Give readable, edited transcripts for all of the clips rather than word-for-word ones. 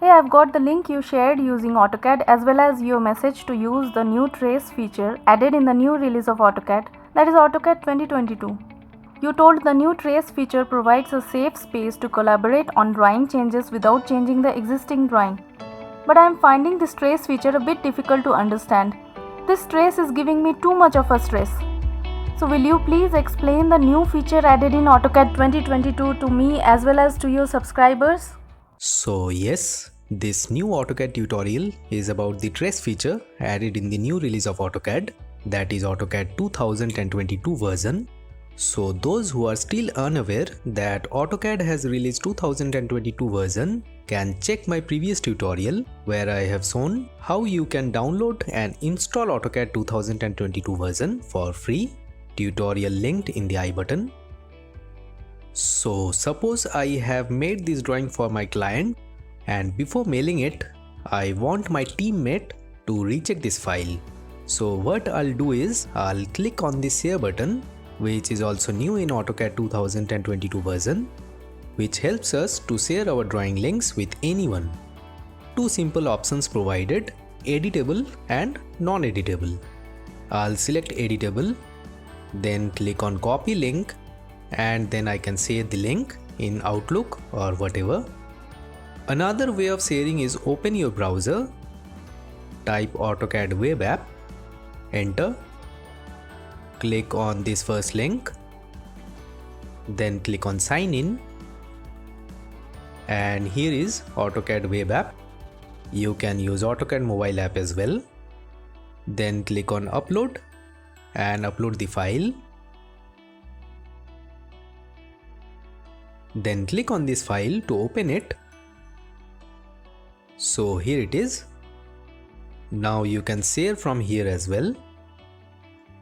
Hey, I've got the link you shared using AutoCAD as well as your message to use the new trace feature added in the new release of AutoCAD, that is AutoCAD 2022. You told the new trace feature provides a safe space to collaborate on drawing changes without changing the existing drawing. But I am finding this trace feature a bit difficult to understand. This trace is giving me too much of a stress. So will you please explain the new feature added in AutoCAD 2022 to me as well as to your subscribers? So yes, this new AutoCAD tutorial is about the trace feature added in the new release of AutoCAD, that is AutoCAD 2022 version. So those who are still unaware that AutoCAD has released 2022 version can check my previous tutorial where I have shown how you can download and install AutoCAD 2022 version for free. Tutorial linked in the I button. So suppose I have made this drawing for my client and before mailing it, I want my teammate to recheck this file. So what I'll do is I'll click on the share button, which is also new in AutoCAD 2022 version, which helps us to share our drawing links with anyone. Two simple options provided, editable and non-editable. I'll select editable, then click on copy link, and then I can share the link in Outlook or whatever. Another way of sharing is open your browser, type AutoCAD Web App, enter, click on this first link, then click on sign in, and here is AutoCAD Web App. You can use AutoCAD mobile app as well. Then click on upload and upload the file. Then click on this file to open it. So here it is. Now you can share from here as well.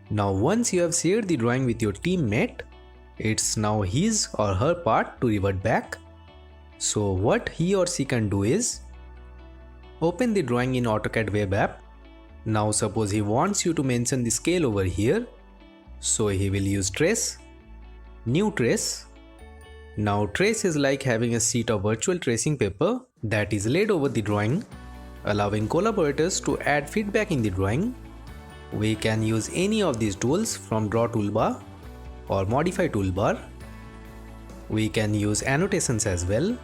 Now once you have shared the drawing with your teammate, it's now his or her part to revert back. So what he or she can do is open the drawing in AutoCAD Web App. Now suppose he wants you to mention the scale over here. So he will use trace, new trace. Now trace is like having a sheet of virtual tracing paper that is laid over the drawing, allowing collaborators to add feedback in the drawing. We can use any of these tools from draw toolbar or modify toolbar. We can use annotations as well.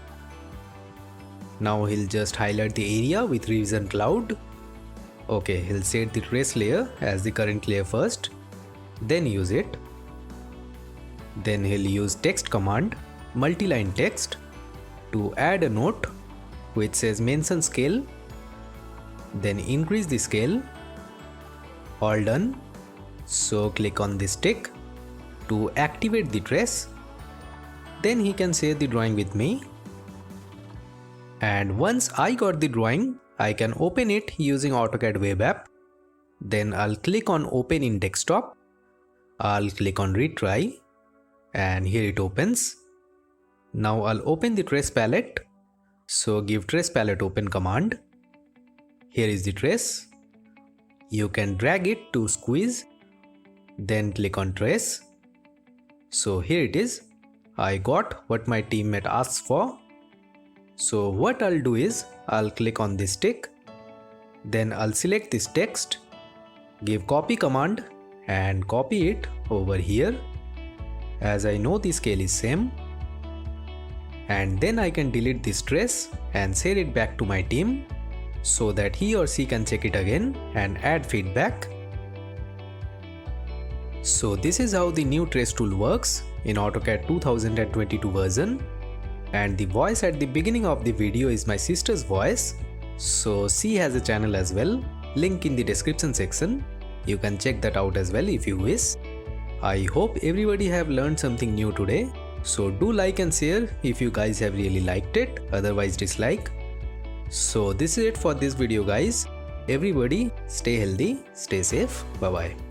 Now he'll just highlight the area with revision cloud. Okay, he'll set the trace layer as the current layer first, then use it. Then he'll use text command, multi-line text, to add a note which says mention scale, then increase the scale. All done. So click on this tick to activate the trace. Then he can share the drawing with me. And once I got the drawing, I can open it using AutoCAD Web App. Then I'll click on open in desktop. I'll click on retry and here it opens. Now I'll open the trace palette. So give trace palette open command. Here is the trace. You can drag it to squeeze. Then click on trace. So here it is. I got what my teammate asks for. So what I'll do is I'll click on this tick, then I'll select this text, give copy command and copy it over here as I know the scale is same, and then I can delete this trace and share it back to my team so that he or she can check it again and add feedback. So this is how the new trace tool works in AutoCAD 2022 version. And the voice at the beginning of the video is my sister's voice. So she has a channel as well, link in the description section. You can check that out as well if you wish. I hope everybody have learned something new today. So do like and share if you guys have really liked it, otherwise dislike. So this is it for this video guys. Everybody stay healthy, stay safe, bye bye.